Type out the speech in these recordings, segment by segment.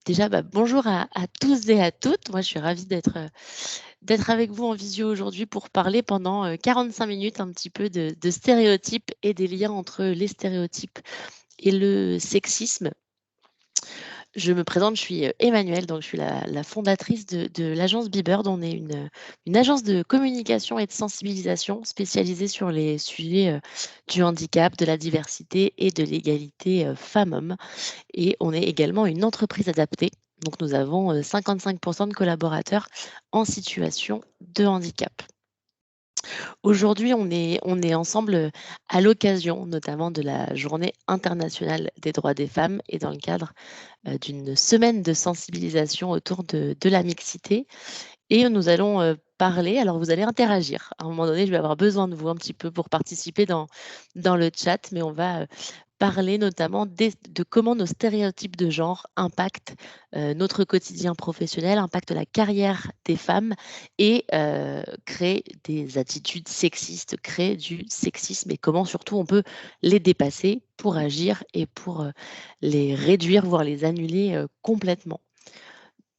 Déjà, bonjour à tous et à toutes. Moi, je suis ravie d'être avec vous en visio aujourd'hui pour parler pendant 45 minutes un petit peu de stéréotypes et des liens entre les stéréotypes et le sexisme. Je me présente, je suis Emmanuelle, donc je suis la fondatrice de l'agence Bebird. On est une agence de communication et de sensibilisation spécialisée sur les sujets du handicap, de la diversité et de l'égalité femmes-hommes. Et on est également une entreprise adaptée. Donc, nous avons 55% de collaborateurs en situation de handicap. Aujourd'hui, on est ensemble à l'occasion notamment de la Journée internationale des droits des femmes et dans le cadre d'une semaine de sensibilisation autour de la mixité. Et nous allons parler, alors vous allez interagir. À un moment donné, je vais avoir besoin de vous un petit peu pour participer dans le chat, mais on va parler notamment de comment nos stéréotypes de genre impactent notre quotidien professionnel, impactent la carrière des femmes et créent des attitudes sexistes, créent du sexisme et comment surtout on peut les dépasser pour agir et pour les réduire, voire les annuler complètement.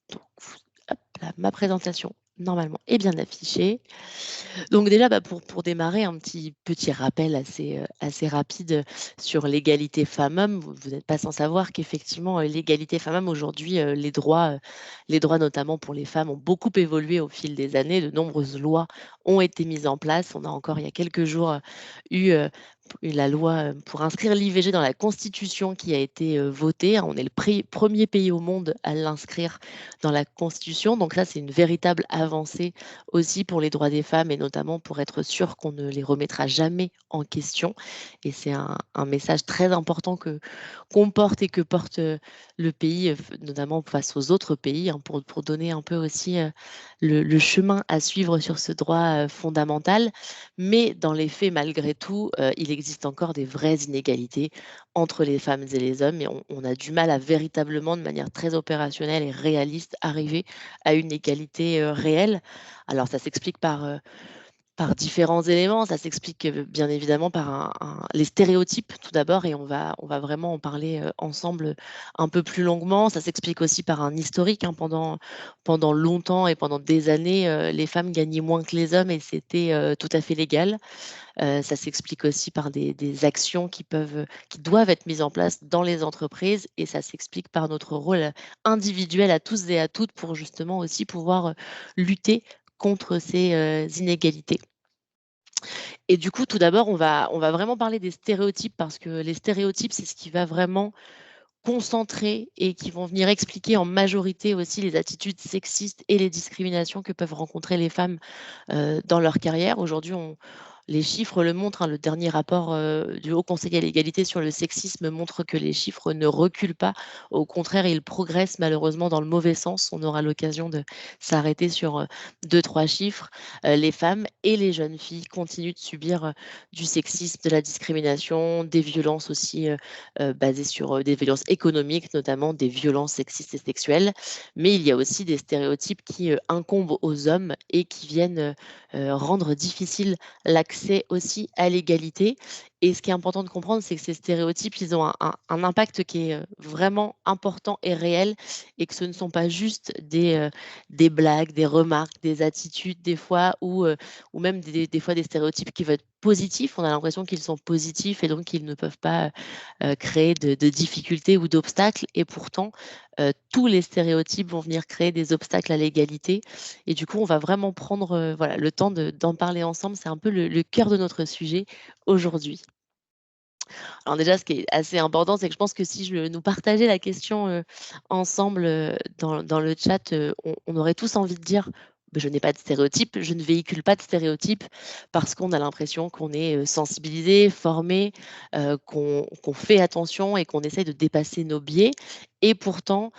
Donc, hop là, ma présentation normalement est bien affichée. Donc déjà, pour démarrer, un petit rappel assez rapide sur l'égalité femmes-hommes. Vous n'êtes pas sans savoir qu'effectivement, l'égalité femmes-hommes aujourd'hui, les droits notamment pour les femmes ont beaucoup évolué au fil des années. De nombreuses lois ont été mises en place. On a encore il y a quelques jours eu la loi pour inscrire l'IVG dans la Constitution qui a été votée. On est le premier pays au monde à l'inscrire dans la Constitution. Donc ça, c'est une véritable avancée aussi pour les droits des femmes et notamment pour être sûr qu'on ne les remettra jamais en question. Et c'est un message très important qu'on porte et que porte le pays, notamment face aux autres pays, hein, pour donner un peu aussi le chemin à suivre sur ce droit fondamental. Mais dans les faits, malgré tout, il existe encore des vraies inégalités entre les femmes et les hommes et on a du mal à véritablement, de manière très opérationnelle et réaliste, arriver à une égalité réelle. Alors ça s'explique par différents éléments. Ça s'explique bien évidemment par les stéréotypes tout d'abord, et on va vraiment en parler ensemble un peu plus longuement. Ça s'explique aussi par un historique, hein. Pendant longtemps et pendant des années, les femmes gagnaient moins que les hommes et c'était tout à fait légal. Ça s'explique aussi par des actions qui doivent être mises en place dans les entreprises et ça s'explique par notre rôle individuel à tous et à toutes pour justement aussi pouvoir lutter contre ces inégalités. Et du coup, tout d'abord, on va vraiment parler des stéréotypes parce que les stéréotypes, c'est ce qui va vraiment concentrer et qui vont venir expliquer en majorité aussi les attitudes sexistes et les discriminations que peuvent rencontrer les femmes dans leur carrière. Aujourd'hui, les chiffres le montrent, hein, le dernier rapport du Haut Conseil à l'égalité sur le sexisme montre que les chiffres ne reculent pas. Au contraire, ils progressent malheureusement dans le mauvais sens. On aura l'occasion de s'arrêter sur deux, trois chiffres. Les femmes et les jeunes filles continuent de subir du sexisme, de la discrimination, des violences aussi basées sur des violences économiques, notamment des violences sexistes et sexuelles. Mais il y a aussi des stéréotypes qui incombent aux hommes et qui viennent rendre difficile l'accès aussi à l'égalité. Et ce qui est important de comprendre, c'est que ces stéréotypes, ils ont un impact qui est vraiment important et réel et que ce ne sont pas juste des blagues, des remarques, des attitudes des fois ou même des fois des stéréotypes qui veulent être positifs. On a l'impression qu'ils sont positifs et donc qu'ils ne peuvent pas créer de difficultés ou d'obstacles. Et pourtant, tous les stéréotypes vont venir créer des obstacles à l'égalité. Et du coup, on va vraiment prendre voilà, le temps d'en parler ensemble. C'est un peu le cœur de notre sujet aujourd'hui. Alors déjà, ce qui est assez important, c'est que je pense que si nous partageais la question ensemble dans le chat, on aurait tous envie de dire je n'ai pas de stéréotypes, je ne véhicule pas de stéréotypes parce qu'on a l'impression qu'on est sensibilisé, formé, qu'on fait attention et qu'on essaye de dépasser nos biais. Et pourtant,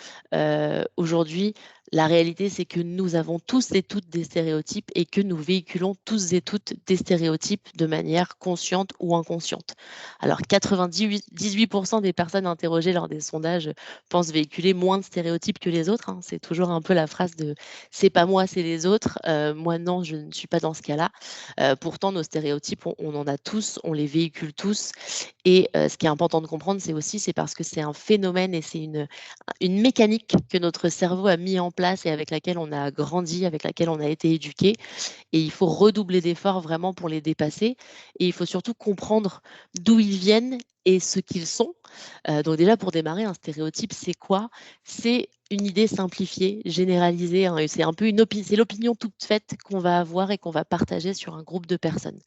aujourd'hui, La réalité, c'est que nous avons tous et toutes des stéréotypes et que nous véhiculons tous et toutes des stéréotypes de manière consciente ou inconsciente. Alors, 98% des personnes interrogées lors des sondages pensent véhiculer moins de stéréotypes que les autres, hein. C'est toujours un peu la phrase de c'est pas moi, c'est les autres. Moi, non, je ne suis pas dans ce cas-là. Pourtant, nos stéréotypes, on en a tous, on les véhicule tous. Et ce qui est important de comprendre, c'est parce que c'est un phénomène et c'est une mécanique que notre cerveau a mis en place et avec laquelle on a grandi, avec laquelle on a été éduqué. Et il faut redoubler d'efforts vraiment pour les dépasser. Et il faut surtout comprendre d'où ils viennent et ce qu'ils sont. Donc déjà, pour démarrer, un stéréotype, c'est quoi? C'est une idée simplifiée, généralisée, hein, et c'est un peu c'est l'opinion toute faite qu'on va avoir et qu'on va partager sur un groupe de personnes.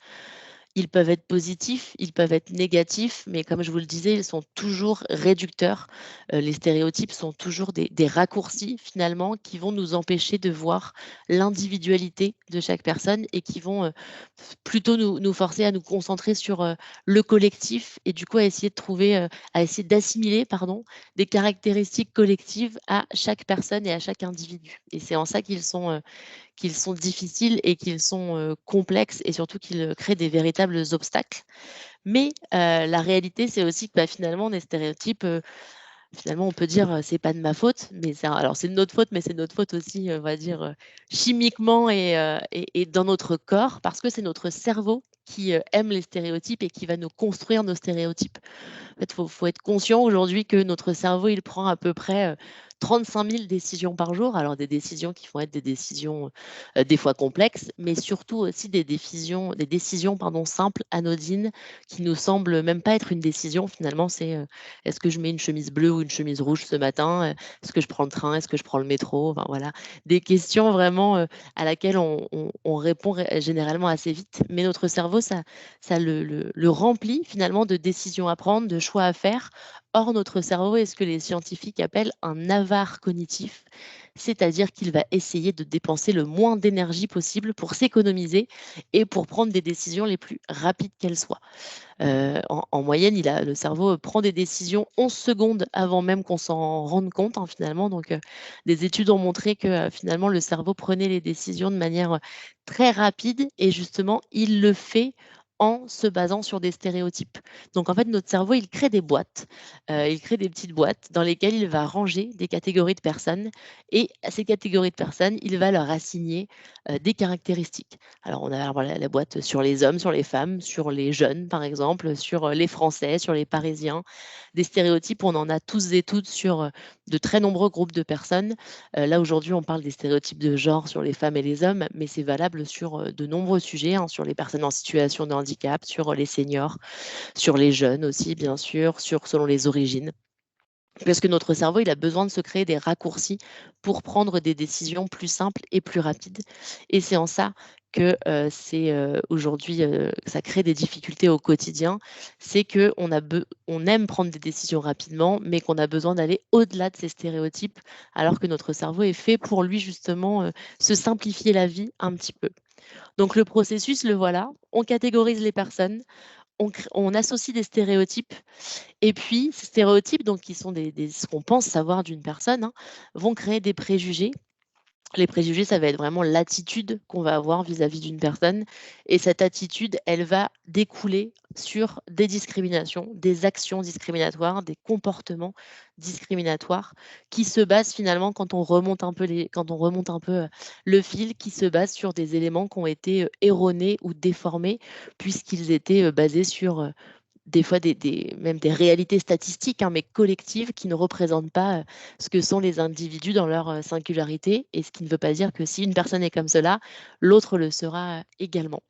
Ils peuvent être positifs, ils peuvent être négatifs, mais comme je vous le disais, ils sont toujours réducteurs. Les stéréotypes sont toujours des raccourcis finalement qui vont nous empêcher de voir l'individualité de chaque personne et qui vont plutôt nous forcer à nous concentrer sur le collectif et du coup à essayer de trouver, à essayer d'assimiler, pardon, des caractéristiques collectives à chaque personne et à chaque individu. Et c'est en ça qu'ils sont difficiles et qu'ils sont, complexes et surtout qu'ils, créent des véritables obstacles. Mais, la réalité, c'est aussi que, bah, finalement, les stéréotypes, finalement, on peut dire, «C'est pas de ma faute», mais c'est de notre faute, mais c'est de notre faute aussi, on va dire, chimiquement et dans notre corps parce que c'est notre cerveau qui, aime les stéréotypes et qui va nous construire nos stéréotypes. En fait, faut être conscient aujourd'hui que notre cerveau, il prend à peu près, 35 000 décisions par jour. Alors des décisions qui vont être des décisions, des fois complexes, mais surtout aussi des décisions pardon, simples, anodines, qui nous semblent même pas être une décision finalement. C'est, est-ce que je mets une chemise bleue ou une chemise rouge ce matin? Est-ce que je prends le train? Est-ce que je prends le métro? Enfin voilà, des questions vraiment, à laquelle on répond généralement assez vite. Mais notre cerveau, ça le remplit finalement de décisions à prendre, de choix à faire. Or, notre cerveau est ce que les scientifiques appellent un avare cognitif, c'est-à-dire qu'il va essayer de dépenser le moins d'énergie possible pour s'économiser et pour prendre des décisions les plus rapides qu'elles soient. En moyenne, le cerveau prend des décisions 11 secondes avant même qu'on s'en rende compte, hein, finalement. Donc, des études ont montré que, finalement, le cerveau prenait les décisions de manière, très rapide et justement, il le fait en se basant sur des stéréotypes. Donc en fait, notre cerveau, il crée des boîtes, il crée des petites boîtes dans lesquelles il va ranger des catégories de personnes et à ces catégories de personnes, il va leur assigner, des caractéristiques. Alors on a voilà la boîte sur les hommes, sur les femmes, sur les jeunes par exemple, sur, les Français, sur les Parisiens. Des stéréotypes, on en a tous et toutes sur, de très nombreux groupes de personnes. Là aujourd'hui, on parle des stéréotypes de genre sur les femmes et les hommes, mais c'est valable sur, de nombreux sujets, hein, sur les personnes en situation de handicap, sur, les seniors, sur les jeunes aussi bien sûr, selon les origines. Parce que notre cerveau, il a besoin de se créer des raccourcis pour prendre des décisions plus simples et plus rapides. Et c'est en ça que c'est aujourd'hui, ça crée des difficultés au quotidien. C'est on aime prendre des décisions rapidement, mais qu'on a besoin d'aller au-delà de ces stéréotypes, alors que notre cerveau est fait pour lui justement se simplifier la vie un petit peu. Donc le processus, le voilà. On catégorise les personnes, on associe des stéréotypes et puis ces stéréotypes, donc qui sont ce qu'on pense savoir d'une personne, hein, vont créer des préjugés. Les préjugés, ça va être vraiment l'attitude qu'on va avoir vis-à-vis d'une personne et cette attitude, elle va découler sur des discriminations, des actions discriminatoires, des comportements discriminatoires qui se basent finalement quand on remonte un peu, le fil, qui se basent sur des éléments qui ont été, erronés ou déformés puisqu'ils étaient, basés sur, des fois même des réalités statistiques, hein, mais collectives qui ne représentent pas, ce que sont les individus dans leur, singularité et ce qui ne veut pas dire que si une personne est comme cela, l'autre le sera, également.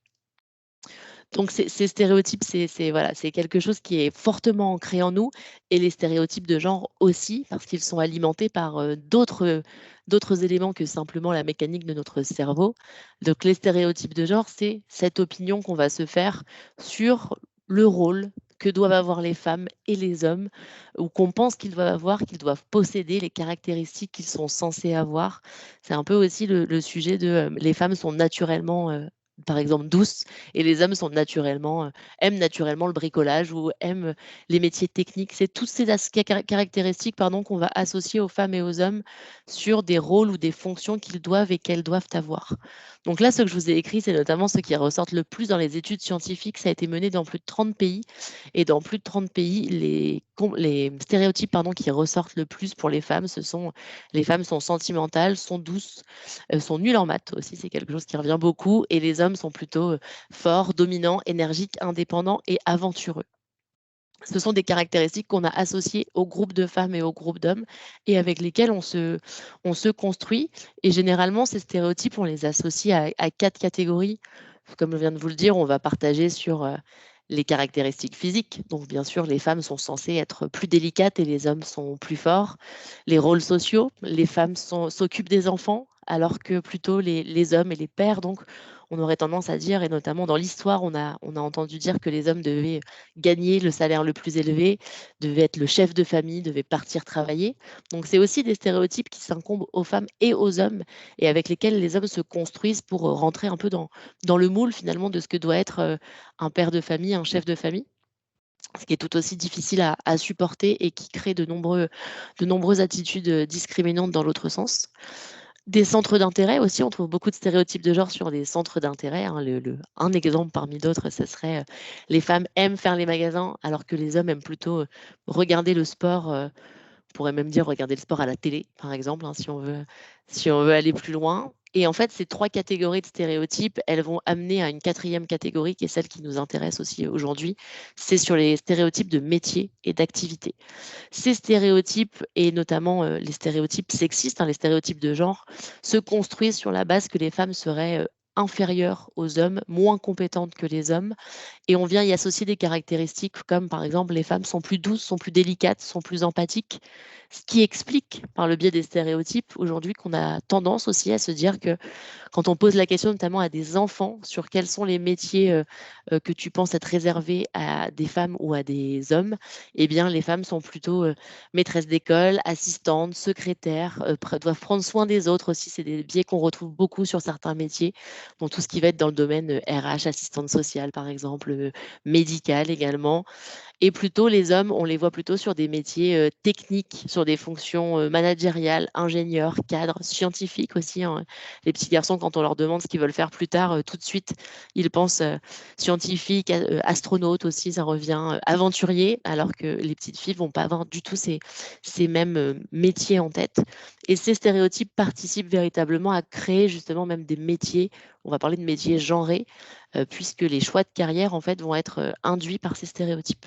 Donc ces stéréotypes, voilà, c'est quelque chose qui est fortement ancré en nous et les stéréotypes de genre aussi parce qu'ils sont alimentés par, d'autres éléments que simplement la mécanique de notre cerveau. Donc les stéréotypes de genre, c'est cette opinion qu'on va se faire sur le rôle que doivent avoir les femmes et les hommes ou qu'on pense qu'ils doivent avoir, qu'ils doivent posséder, les caractéristiques qu'ils sont censés avoir. C'est un peu aussi le sujet de, les femmes sont naturellement, par exemple douces, et les hommes aiment naturellement le bricolage ou aiment les métiers techniques. C'est toutes ces caractéristiques, pardon, qu'on va associer aux femmes et aux hommes sur des rôles ou des fonctions qu'ils doivent et qu'elles doivent avoir. Donc là, ce que je vous ai écrit, c'est notamment ce qui ressortent le plus dans les études scientifiques. Ça a été mené dans plus de 30 pays, et dans plus de 30 pays, les stéréotypes, pardon, qui ressortent le plus pour les femmes, les femmes sont sentimentales, sont douces, sont nuls en maths aussi, c'est quelque chose qui revient beaucoup, et les hommes sont plutôt forts, dominants, énergiques, indépendants et aventureux. Ce sont des caractéristiques qu'on a associées au groupe de femmes et au groupe d'hommes, et avec lesquels on se construit. Et généralement, ces stéréotypes, on les associe à 4 catégories. Comme je viens de vous le dire, on va partager sur les caractéristiques physiques. Donc, bien sûr, les femmes sont censées être plus délicates et les hommes sont plus forts. Les rôles sociaux, les femmes s'occupent des enfants, alors que plutôt les hommes et les pères. Donc, on aurait tendance à dire, et notamment dans l'histoire, on a entendu dire que les hommes devaient gagner le salaire le plus élevé, devaient être le chef de famille, devaient partir travailler. Donc, c'est aussi des stéréotypes qui s'incombent aux femmes et aux hommes, et avec lesquels les hommes se construisent pour rentrer un peu dans le moule finalement de ce que doit être un père de famille, un chef de famille, ce qui est tout aussi difficile à supporter et qui crée de nombreuses attitudes discriminantes dans l'autre sens. Des centres d'intérêt aussi, on trouve beaucoup de stéréotypes de genre sur des centres d'intérêt, hein. Un exemple parmi d'autres, ce serait les femmes aiment faire les magasins alors que les hommes aiment plutôt regarder le sport. On pourrait même dire regarder le sport à la télé, par exemple, hein, si on veut aller plus loin. Et en fait, ces 3 catégories de stéréotypes, elles vont amener à une 4e catégorie qui est celle qui nous intéresse aussi aujourd'hui. C'est sur les stéréotypes de métier et d'activité. Ces stéréotypes, et notamment les stéréotypes sexistes, hein, les stéréotypes de genre, se construisent sur la base que les femmes seraient inférieures aux hommes, moins compétentes que les hommes, et on vient y associer des caractéristiques comme, par exemple, les femmes sont plus douces, sont plus délicates, sont plus empathiques, ce qui explique, par le biais des stéréotypes, aujourd'hui qu'on a tendance aussi à se dire que quand on pose la question notamment à des enfants sur quels sont les métiers que tu penses être réservés à des femmes ou à des hommes, eh bien, les femmes sont plutôt maîtresses d'école, assistantes, secrétaires, doivent prendre soin des autres aussi. C'est des biais qu'on retrouve beaucoup sur certains métiers, donc tout ce qui va être dans le domaine RH, assistante sociale par exemple, médicale également. Et plutôt les hommes, on les voit plutôt sur des métiers techniques, sur des fonctions managériales, ingénieurs, cadres, scientifiques aussi, hein. Les petits garçons, quand on leur demande ce qu'ils veulent faire plus tard, tout de suite, ils pensent scientifique, astronaute aussi, ça revient, aventurier, alors que les petites filles vont pas avoir du tout ces mêmes métiers en tête. Et ces stéréotypes participent véritablement à créer justement même des métiers, on va parler de métiers genrés, puisque les choix de carrière en fait vont être induits par ces stéréotypes.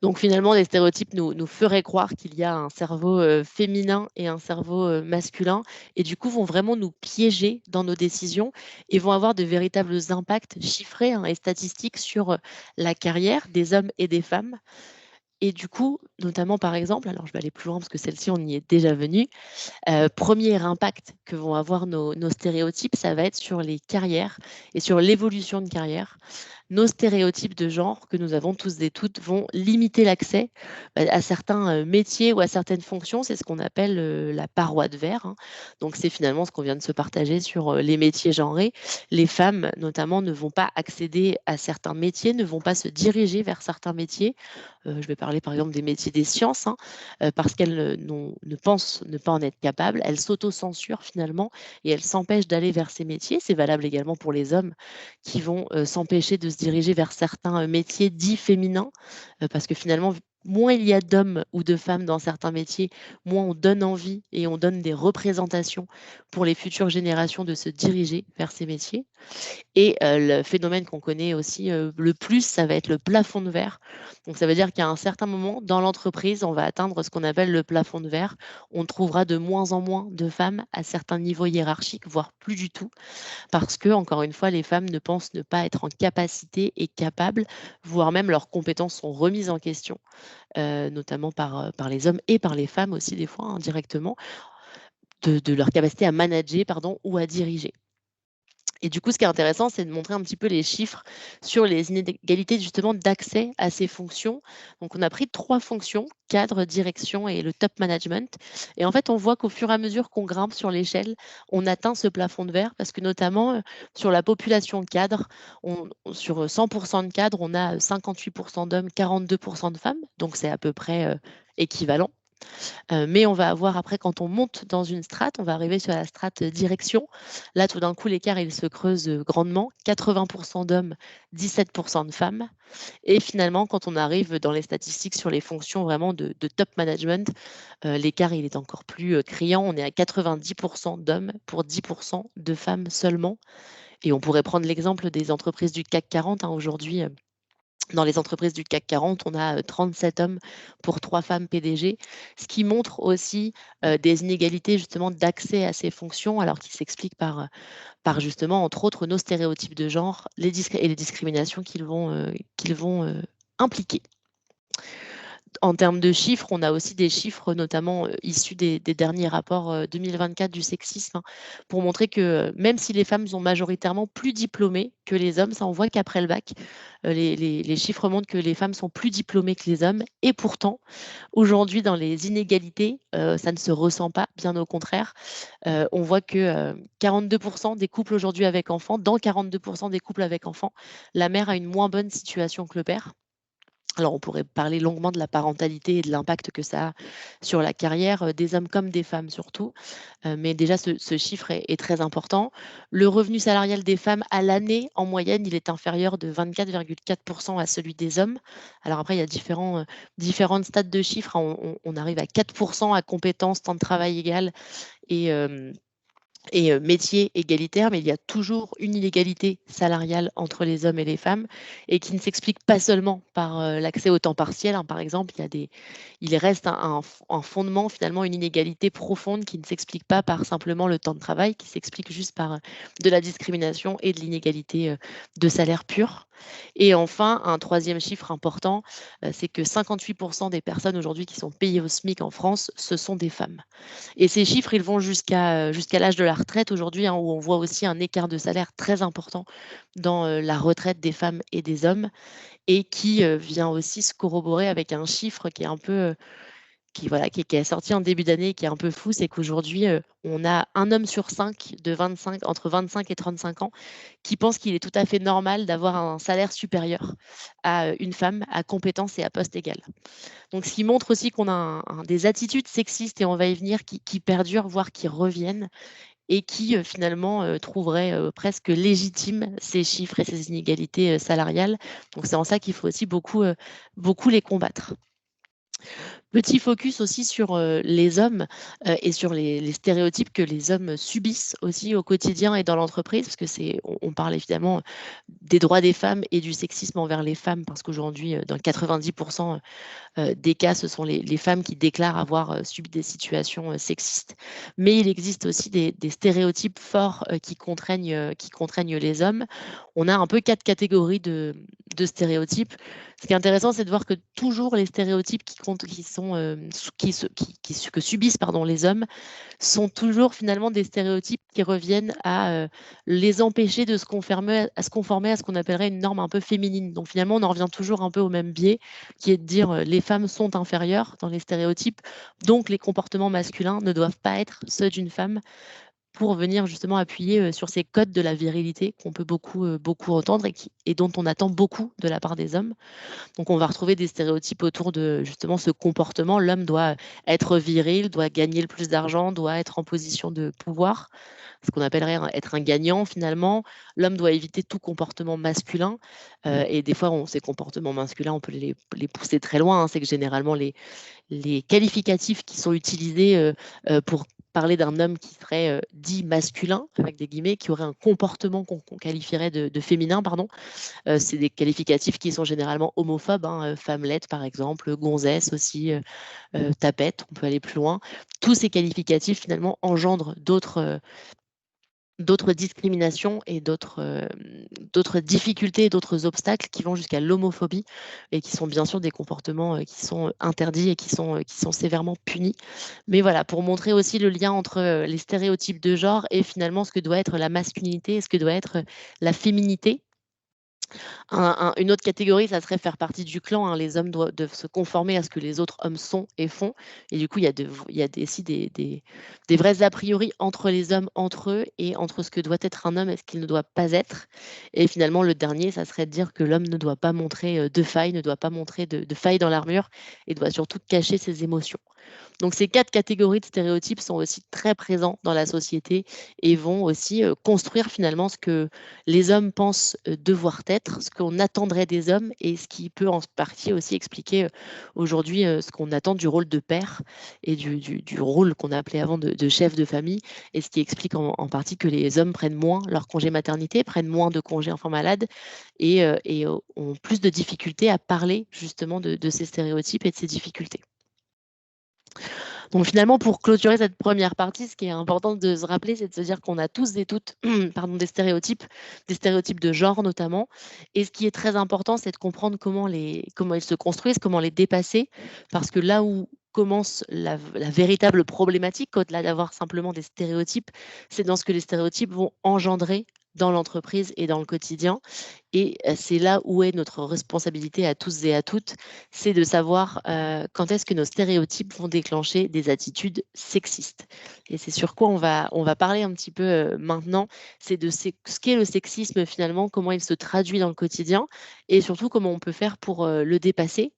Donc finalement, les stéréotypes nous feraient croire qu'il y a un cerveau féminin et un cerveau masculin, et du coup vont vraiment nous piéger dans nos décisions et vont avoir de véritables impacts chiffrés, hein, et statistiques sur la carrière des hommes et des femmes. Et du coup, notamment par exemple, alors je vais aller plus loin parce que celle-ci, on y est déjà venu. Premier impact que vont avoir nos stéréotypes, ça va être sur les carrières et sur l'évolution de carrière. Nos stéréotypes de genre que nous avons tous et toutes vont limiter l'accès à certains métiers ou à certaines fonctions. C'est ce qu'on appelle la paroi de verre, hein. Donc c'est finalement ce qu'on vient de se partager sur les métiers genrés. Les femmes notamment ne vont pas accéder à certains métiers, ne vont pas se diriger vers certains métiers. Je vais parler par exemple des métiers des sciences, hein, parce qu'elles ne pensent ne pas en être capables. Elles s'auto-censurent finalement et elles s'empêchent d'aller vers ces métiers. C'est valable également pour les hommes qui vont s'empêcher de se diriger vers certains métiers dits féminins, parce que finalement, moins il y a d'hommes ou de femmes dans certains métiers, moins on donne envie et on donne des représentations pour les futures générations de se diriger vers ces métiers. Et le phénomène qu'on connaît aussi le plus, ça va être le plafond de verre. Donc ça veut dire qu'à un certain moment dans l'entreprise, on va atteindre ce qu'on appelle le plafond de verre. On trouvera de moins en moins de femmes à certains niveaux hiérarchiques, voire plus du tout, parce que, encore une fois, les femmes ne pensent ne pas être en capacité et capables, voire même leurs compétences sont remises en question, notamment par les hommes et par les femmes aussi des fois, indirectement, de leur capacité à manager, pardon, ou à diriger. Et du coup, ce qui est intéressant, c'est de montrer un petit peu les chiffres sur les inégalités justement d'accès à ces fonctions. Donc, on a pris 3 fonctions, cadre, direction et le top management. Et en fait, on voit qu'au fur et à mesure qu'on grimpe sur l'échelle, on atteint ce plafond de verre parce que notamment sur la population cadre, sur 100% de cadres, on a 58% d'hommes, 42% de femmes. Donc, c'est à peu près équivalent. Mais on va avoir après, quand on monte dans une strate, on va arriver sur la strate direction. Là, tout d'un coup, l'écart, il se creuse grandement. 80% d'hommes, 17% de femmes. Et finalement, quand on arrive dans les statistiques sur les fonctions vraiment de top management, l'écart, il est encore plus criant. On est à 90% d'hommes pour 10% de femmes seulement. Et on pourrait prendre l'exemple des entreprises du CAC 40. Aujourd'hui, dans les entreprises du CAC 40, on a 37 hommes pour 3 femmes PDG, ce qui montre aussi des inégalités justement d'accès à ces fonctions, alors qui s'expliquent par justement, entre autres, nos stéréotypes de genre et les discriminations qu'ils vont impliquer. En termes de chiffres, on a aussi des chiffres notamment issus des derniers rapports 2024 du sexisme, hein, pour montrer que même si les femmes sont majoritairement plus diplômées que les hommes, ça on voit qu'après le bac, les chiffres montrent que les femmes sont plus diplômées que les hommes. Et pourtant, aujourd'hui, dans les inégalités, ça ne se ressent pas, bien au contraire. On voit que 42% des couples aujourd'hui avec enfants, dans 42% des couples avec enfants, la mère a une moins bonne situation que le père. Alors, on pourrait parler longuement de la parentalité et de l'impact que ça a sur la carrière des hommes comme des femmes surtout. Mais déjà, ce chiffre est très important. Le revenu salarial des femmes à l'année, en moyenne, il est inférieur de 24,4% à celui des hommes. Alors après, il y a différentes stades de chiffres, hein. On arrive à 4% à compétences, temps de travail égal et métier égalitaire, mais il y a toujours une inégalité salariale entre les hommes et les femmes et qui ne s'explique pas seulement par l'accès au temps partiel, hein. Par exemple, il reste un fondement, finalement, une inégalité profonde qui ne s'explique pas par simplement le temps de travail, qui s'explique juste par de la discrimination et de l'inégalité de salaire pur. Et enfin, un troisième chiffre important, c'est que 58% des personnes aujourd'hui qui sont payées au SMIC en France, ce sont des femmes. Et ces chiffres, ils vont jusqu'à l'âge de la retraite aujourd'hui, hein, où on voit aussi un écart de salaire très important dans la retraite des femmes et des hommes, et qui vient aussi se corroborer avec un chiffre qui est un peu, qui est sorti en début d'année, qui est un peu fou, c'est qu'aujourd'hui, on a un homme sur 5 entre 25 et 35 ans qui pense qu'il est tout à fait normal d'avoir un salaire supérieur à une femme à compétence et à poste égal. Donc, ce qui montre aussi qu'on a des attitudes sexistes, et on va y venir, qui perdurent, voire qui reviennent, et qui finalement trouveraient presque légitimes ces chiffres et ces inégalités salariales. Donc, c'est en ça qu'il faut aussi beaucoup les combattre. Petit focus aussi sur les hommes et sur les stéréotypes que les hommes subissent aussi au quotidien et dans l'entreprise, parce que on parle évidemment des droits des femmes et du sexisme envers les femmes, parce qu'aujourd'hui, dans 90% des cas, ce sont les femmes qui déclarent avoir subi des situations sexistes. Mais il existe aussi des stéréotypes forts qui contraignent les hommes. On a un peu 4 catégories de stéréotypes. Ce qui est intéressant, c'est de voir que toujours les stéréotypes que subissent les hommes sont toujours finalement des stéréotypes qui reviennent à les empêcher de se conformer à ce qu'on appellerait une norme un peu féminine. Donc finalement, on en revient toujours un peu au même biais, qui est de dire les femmes sont inférieures dans les stéréotypes, donc les comportements masculins ne doivent pas être ceux d'une femme, pour venir justement appuyer sur ces codes de la virilité qu'on peut beaucoup entendre et dont on attend beaucoup de la part des hommes. Donc on va retrouver des stéréotypes autour de justement ce comportement. L'homme doit être viril, doit gagner le plus d'argent, doit être en position de pouvoir, ce qu'on appellerait être un gagnant finalement. L'homme doit éviter tout comportement masculin. Et des fois, ces comportements masculins, on peut les pousser très loin, hein. C'est que généralement, les qualificatifs qui sont utilisés pour parler d'un homme qui serait dit masculin, avec des guillemets, qui aurait un comportement qu'on qualifierait de féminin, pardon, c'est des qualificatifs qui sont généralement homophobes, hein, femmelette par exemple, gonzesse aussi, tapette, on peut aller plus loin. Tous ces qualificatifs finalement engendrent d'autres discriminations et d'autres difficultés et d'autres obstacles qui vont jusqu'à l'homophobie et qui sont bien sûr des comportements qui sont interdits et qui sont sévèrement punis. Mais voilà, pour montrer aussi le lien entre les stéréotypes de genre et finalement ce que doit être la masculinité et ce que doit être la féminité. Une autre catégorie, ça serait faire partie du clan, hein. Les hommes doivent se conformer à ce que les autres hommes sont et font. Et du coup, il y a aussi des vrais a priori entre les hommes, entre eux, et entre ce que doit être un homme et ce qu'il ne doit pas être. Et finalement, le dernier, ça serait de dire que l'homme ne doit pas montrer de failles, ne doit pas montrer de failles dans l'armure et doit surtout cacher ses émotions. Donc ces 4 catégories de stéréotypes sont aussi très présents dans la société et vont aussi construire finalement ce que les hommes pensent devoir être, ce qu'on attendrait des hommes et ce qui peut en partie aussi expliquer aujourd'hui ce qu'on attend du rôle de père et du rôle qu'on appelait avant de chef de famille et ce qui explique en partie que les hommes prennent moins leur congé maternité, prennent moins de congés enfants malades et ont plus de difficultés à parler justement de ces stéréotypes et de ces difficultés. Donc finalement, pour clôturer cette première partie, ce qui est important de se rappeler, c'est de se dire qu'on a tous et toutes pardon, des stéréotypes de genre notamment. Et ce qui est très important, c'est de comprendre comment ils se construisent, comment les dépasser, parce que là où commence la véritable problématique, au-delà d'avoir simplement des stéréotypes, c'est dans ce que les stéréotypes vont engendrer dans l'entreprise et dans le quotidien. Et c'est là où est notre responsabilité à tous et à toutes, c'est de savoir quand est-ce que nos stéréotypes vont déclencher des attitudes sexistes. Et c'est sur quoi on va parler un petit peu maintenant, c'est de ce qu'est le sexisme finalement, comment il se traduit dans le quotidien et surtout comment on peut faire pour le dépasser.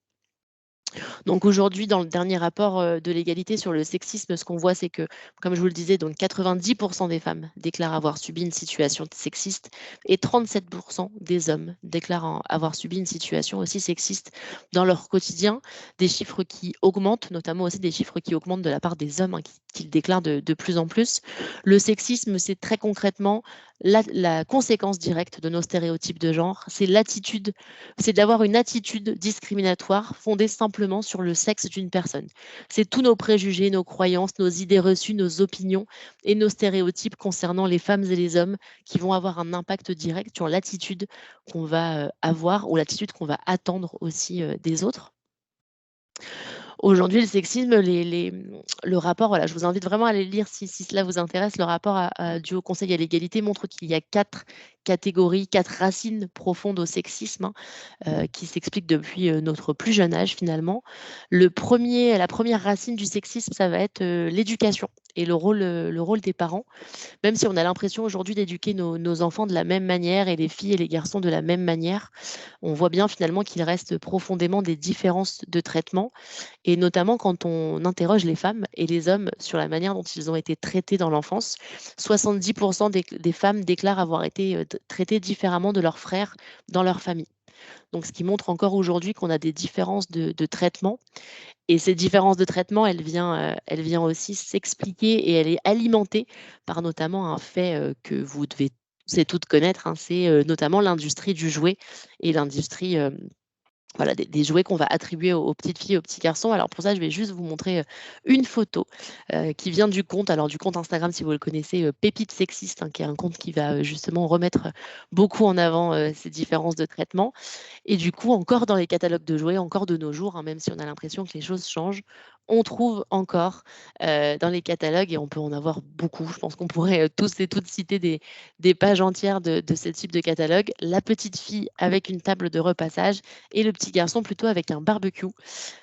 Donc aujourd'hui, dans le dernier rapport de l'égalité sur le sexisme, ce qu'on voit, c'est que, comme je vous le disais, donc 90% des femmes déclarent avoir subi une situation sexiste et 37% des hommes déclarent avoir subi une situation aussi sexiste dans leur quotidien. Des chiffres qui augmentent, notamment aussi des chiffres qui augmentent de la part des hommes, hein, qui le déclarent de plus en plus. Le sexisme, c'est très concrètement la conséquence directe de nos stéréotypes de genre, c'est l'attitude, c'est d'avoir une attitude discriminatoire fondée simplement sur le sexe d'une personne. C'est tous nos préjugés, nos croyances, nos idées reçues, nos opinions et nos stéréotypes concernant les femmes et les hommes qui vont avoir un impact direct sur l'attitude qu'on va avoir ou l'attitude qu'on va attendre aussi des autres. Aujourd'hui, le sexisme, le rapport, voilà, je vous invite vraiment à aller lire si cela vous intéresse. Le rapport du Haut Conseil à l'égalité montre qu'il y a 4 catégories, 4 racines profondes au sexisme, hein, qui s'expliquent depuis notre plus jeune âge finalement. La première racine du sexisme, ça va être l'éducation et le rôle des parents. Même si on a l'impression aujourd'hui d'éduquer nos enfants de la même manière et les filles et les garçons de la même manière, on voit bien finalement qu'il reste profondément des différences de traitement et notamment quand on interroge les femmes et les hommes sur la manière dont ils ont été traités dans l'enfance, 70% des femmes déclarent avoir été traitées différemment de leurs frères dans leur famille. Donc, ce qui montre encore aujourd'hui qu'on a des différences de traitement. Et ces différences de traitement, elle vient aussi s'expliquer et elle est alimentée par notamment un fait que vous devez tous et toutes connaître, hein, c'est notamment l'industrie du jouet et l'industrie voilà, des jouets qu'on va attribuer aux petites filles et aux petits garçons. Alors pour ça, je vais juste vous montrer une photo qui vient du compte Instagram, si vous le connaissez, Pépite Sexiste, hein, qui est un compte qui va justement remettre beaucoup en avant ces différences de traitement. Et du coup, encore dans les catalogues de jouets, encore de nos jours, hein, même si on a l'impression que les choses changent, on trouve encore dans les catalogues, et on peut en avoir beaucoup. Je pense qu'on pourrait tous et toutes citer des pages entières de ce type de catalogue. La petite fille avec une table de repassage et le petit garçon plutôt avec un barbecue.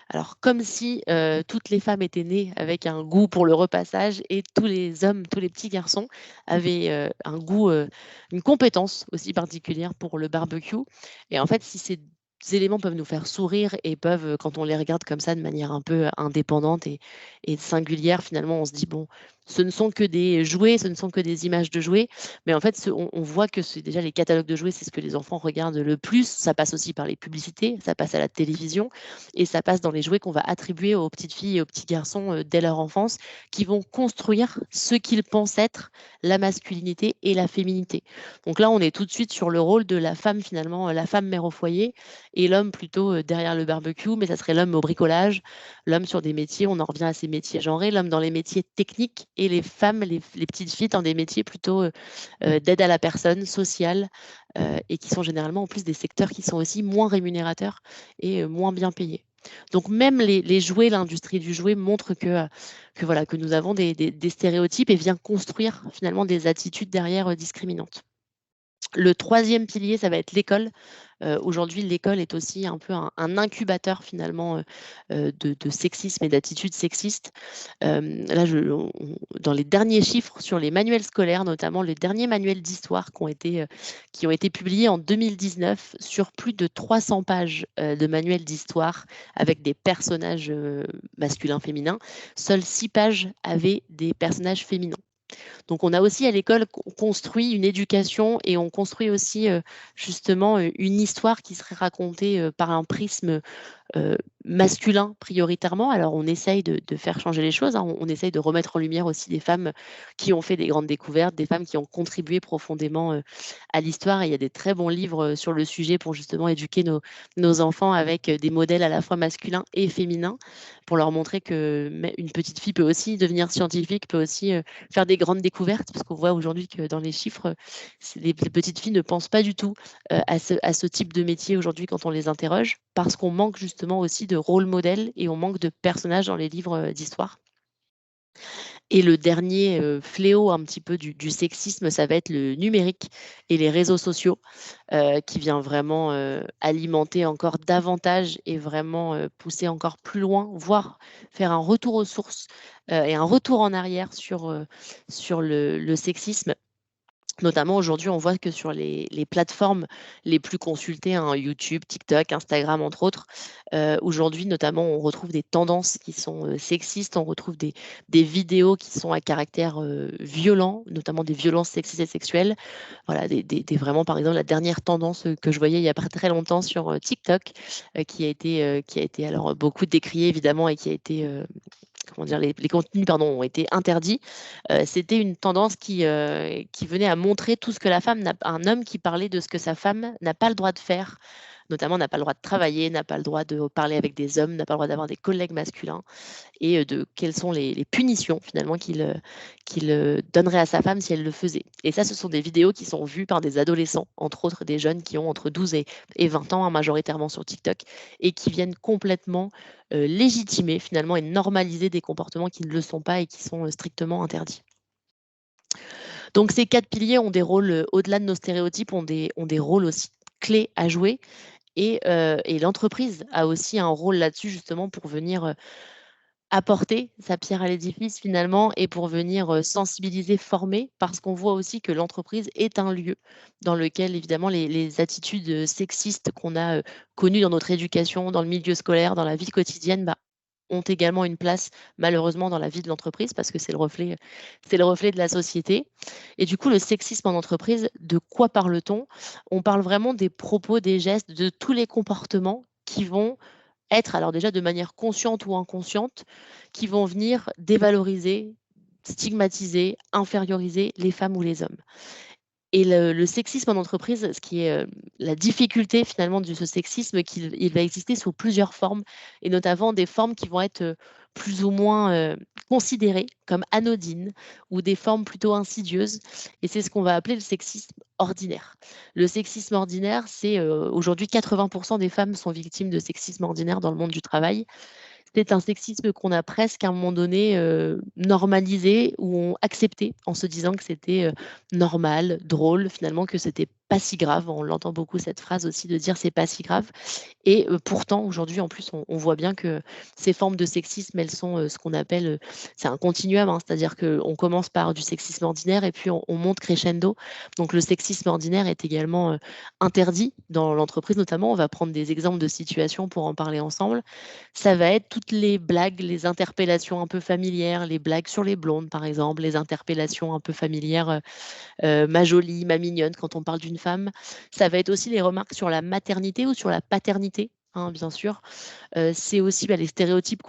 Alors, comme si toutes les femmes étaient nées avec un goût pour le repassage et tous les hommes, tous les petits garçons avaient un goût, une compétence aussi particulière pour le barbecue. Et en fait, si ces éléments peuvent nous faire sourire et peuvent, quand on les regarde comme ça de manière un peu indépendante et singulière, finalement, on se dit, bon, ce ne sont que des jouets, ce ne sont que des images de jouets. Mais en fait, on voit que c'est déjà les catalogues de jouets, c'est ce que les enfants regardent le plus. Ça passe aussi par les publicités, ça passe à la télévision et ça passe dans les jouets qu'on va attribuer aux petites filles et aux petits garçons dès leur enfance, qui vont construire ce qu'ils pensent être la masculinité et la féminité. Donc là, on est tout de suite sur le rôle de la femme finalement, la femme mère au foyer, et l'homme plutôt derrière le barbecue, mais ça serait l'homme au bricolage, l'homme sur des métiers, on en revient à ces métiers genrés, l'homme dans les métiers techniques et les femmes, les petites filles dans des métiers plutôt d'aide à la personne, sociale, et qui sont généralement en plus des secteurs qui sont aussi moins rémunérateurs et moins bien payés. Donc même les jouets, l'industrie du jouet montre voilà, que nous avons des stéréotypes et vient construire finalement des attitudes derrière discriminantes. Le troisième pilier, ça va être l'école. Aujourd'hui, l'école est aussi un peu un incubateur finalement de sexisme et d'attitudes sexistes. Là, dans les derniers chiffres sur les manuels scolaires, notamment les derniers manuels d'histoire qui ont été publiés en 2019 sur plus de 300 pages de manuels d'histoire avec des personnages masculins, féminins, seules 6 pages avaient des personnages féminins. Donc, on a aussi à l'école construit une éducation et on construit aussi justement une histoire qui serait racontée par un prisme masculin prioritairement. Alors, on essaye de faire changer les choses, hein. On essaye de remettre en lumière aussi des femmes qui ont fait des grandes découvertes, des femmes qui ont contribué profondément à l'histoire. Et il y a des très bons livres sur le sujet pour justement éduquer nos enfants avec des modèles à la fois masculins et féminins pour leur montrer qu'une petite fille peut aussi devenir scientifique, peut aussi faire des grandes découvertes, parce qu'on voit aujourd'hui que dans les chiffres, les petites filles ne pensent pas du tout à ce type de métier aujourd'hui quand on les interroge, parce qu'on manque justement aussi de rôle modèle et on manque de personnages dans les livres d'histoire. Et le dernier fléau un petit peu du sexisme, ça va être le numérique et les réseaux sociaux, qui vient vraiment alimenter encore davantage et vraiment pousser encore plus loin, voire faire un retour aux sources et un retour en arrière sur le sexisme. Notamment aujourd'hui, on voit que sur les plateformes les plus consultées, hein, YouTube, TikTok, Instagram, entre autres, aujourd'hui, notamment, on retrouve des tendances qui sont sexistes, on retrouve des vidéos qui sont à caractère violent, notamment des violences sexistes et sexuelles. Voilà, vraiment, par exemple, la dernière tendance que je voyais il n'y a pas très longtemps sur TikTok, qui a été alors beaucoup décriée, évidemment, et qui a été comment dire, les contenus pardon, ont été interdits. C'était une tendance qui venait à montrer tout ce que un homme qui parlait de ce que sa femme n'a pas le droit de faire, notamment n'a pas le droit de travailler, n'a pas le droit de parler avec des hommes, n'a pas le droit d'avoir des collègues masculins, et de quelles sont les punitions finalement qu'il donnerait à sa femme si elle le faisait. Et ça, ce sont des vidéos qui sont vues par des adolescents, entre autres des jeunes qui ont entre 12 et 20 ans, hein, majoritairement sur TikTok, et qui viennent complètement légitimer finalement et normaliser des comportements qui ne le sont pas et qui sont strictement interdits. Donc ces 4 piliers ont des rôles, au-delà de nos stéréotypes, ont des rôles aussi clés à jouer, et l'entreprise a aussi un rôle là-dessus justement pour venir apporter sa pierre à l'édifice finalement et pour venir sensibiliser, former, parce qu'on voit aussi que l'entreprise est un lieu dans lequel évidemment les attitudes sexistes qu'on a connues dans notre éducation, dans le milieu scolaire, dans la vie quotidienne, bah, ont également une place malheureusement dans la vie de l'entreprise, parce que c'est le reflet de la société. Et du coup, le sexisme en entreprise, de quoi parle-t-on? On parle vraiment des propos, des gestes, de tous les comportements qui vont être, alors déjà de manière consciente ou inconsciente, qui vont venir dévaloriser, stigmatiser, inférioriser les femmes ou les hommes. Et le sexisme en entreprise, ce qui est la difficulté finalement de ce sexisme, il va exister sous plusieurs formes, et notamment des formes qui vont être plus ou moins considérées comme anodines, ou des formes plutôt insidieuses. Et c'est ce qu'on va appeler le sexisme ordinaire. Le sexisme ordinaire, c'est aujourd'hui 80% des femmes sont victimes de sexisme ordinaire dans le monde du travail. C'est un sexisme qu'on a presque à un moment donné normalisé ou accepté en se disant que c'était normal, drôle, finalement que c'était pas si grave. On l'entend beaucoup cette phrase aussi de dire c'est pas si grave. Et pourtant aujourd'hui en plus on voit bien que ces formes de sexisme, elles sont ce qu'on appelle, c'est un continuum, hein, c'est-à-dire qu'on commence par du sexisme ordinaire et puis on monte crescendo. Donc le sexisme ordinaire est également interdit dans l'entreprise notamment. On va prendre des exemples de situations pour en parler ensemble. Ça va être toutes les blagues, les interpellations un peu familières, les blagues sur les blondes par exemple, les interpellations un peu familières, ma jolie, ma mignonne quand on parle d'une femme. Ça va être aussi les remarques sur la maternité ou sur la paternité, hein, bien sûr. C'est aussi les stéréotypes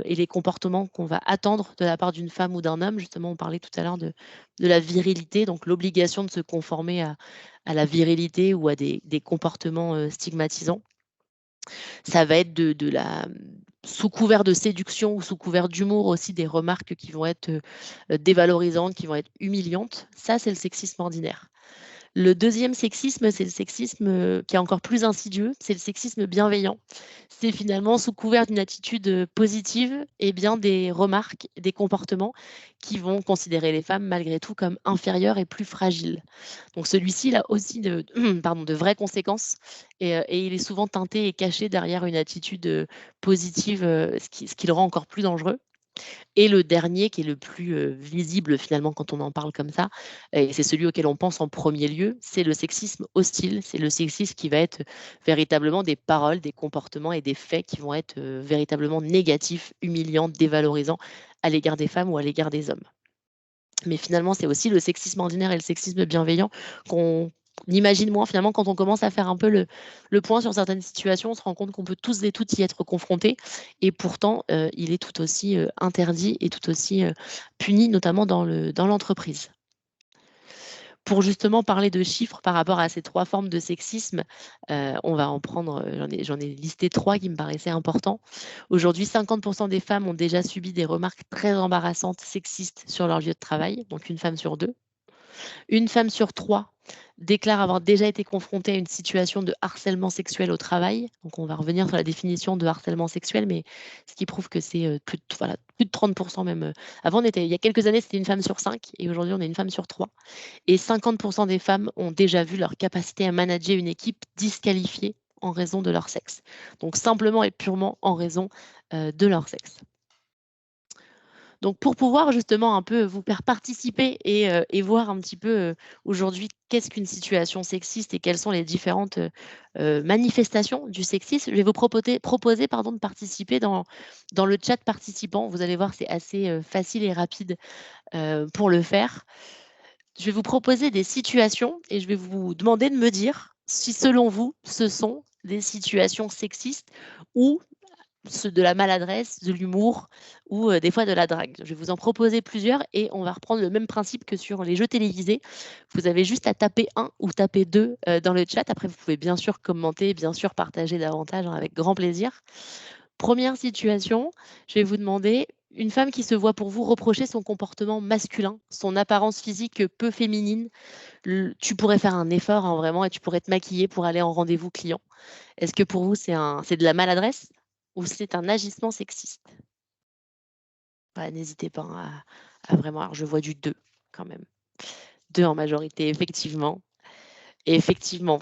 et les comportements qu'on va attendre de la part d'une femme ou d'un homme. Justement, on parlait tout à l'heure de la virilité, donc l'obligation de se conformer à la virilité ou à des comportements stigmatisants. Ça va être sous couvert de séduction ou sous couvert d'humour aussi des remarques qui vont être dévalorisantes, qui vont être humiliantes. Ça, c'est le sexisme ordinaire. Le deuxième sexisme, c'est le sexisme qui est encore plus insidieux, c'est le sexisme bienveillant. C'est finalement sous couvert d'une attitude positive, et bien des remarques, des comportements qui vont considérer les femmes malgré tout comme inférieures et plus fragiles. Donc celui-ci, il a aussi pardon, de vraies conséquences et il est souvent teinté et caché derrière une attitude positive, ce qui le rend encore plus dangereux. Et le dernier qui est le plus, visible finalement quand on en parle comme ça, et c'est celui auquel on pense en premier lieu, c'est le sexisme hostile. C'est le sexisme qui va être véritablement des paroles, des comportements et des faits qui vont être, véritablement négatifs, humiliants, dévalorisants à l'égard des femmes ou à l'égard des hommes. Mais finalement, c'est aussi le sexisme ordinaire et le sexisme bienveillant qu'on imagine moins finalement quand on commence à faire un peu le point sur certaines situations, on se rend compte qu'on peut tous et toutes y être confrontés et pourtant, il est tout aussi, interdit et tout aussi, puni, notamment dans l'entreprise. Pour justement parler de chiffres par rapport à ces 3 formes de sexisme, on va en prendre, j'en ai listé 3 qui me paraissaient importants. Aujourd'hui, 50 des femmes ont déjà subi des remarques très embarrassantes sexistes sur leur lieu de travail, donc une femme sur 2. Une femme sur 3 déclare avoir déjà été confrontée à une situation de harcèlement sexuel au travail. Donc on va revenir sur la définition de harcèlement sexuel, mais ce qui prouve que c'est, plus de 30 même, avant il y a quelques années, c'était une femme sur 5 et aujourd'hui on est une femme sur 3 et 50 des femmes ont déjà vu leur capacité à manager une équipe disqualifiée en raison de leur sexe. Donc simplement et purement en raison, de leur sexe. Donc pour pouvoir justement un peu vous faire participer et voir un petit peu, aujourd'hui qu'est-ce qu'une situation sexiste et quelles sont les différentes, manifestations du sexisme, je vais vous proposer pardon de participer dans le chat participant. Vous allez voir, c'est assez, facile et rapide, pour le faire. Je vais vous proposer des situations et je vais vous demander de me dire si selon vous, ce sont des situations sexistes ou de la maladresse, de l'humour ou des fois de la drague. Je vais vous en proposer plusieurs et on va reprendre le même principe que sur les jeux télévisés. Vous avez juste à taper 1 ou taper 2 dans le chat. Après, vous pouvez bien sûr commenter, bien sûr partager davantage, hein, avec grand plaisir. Première situation, je vais vous demander, une femme qui se voit pour vous reprocher son comportement masculin, son apparence physique peu féminine, tu pourrais faire un effort, hein, vraiment, et tu pourrais te maquiller pour aller en rendez-vous client. Est-ce que pour vous, c'est de la maladresse ou c'est un agissement sexiste? Bah, n'hésitez pas, hein, à vraiment, alors je vois du 2 quand même. 2 en majorité, effectivement. Et effectivement,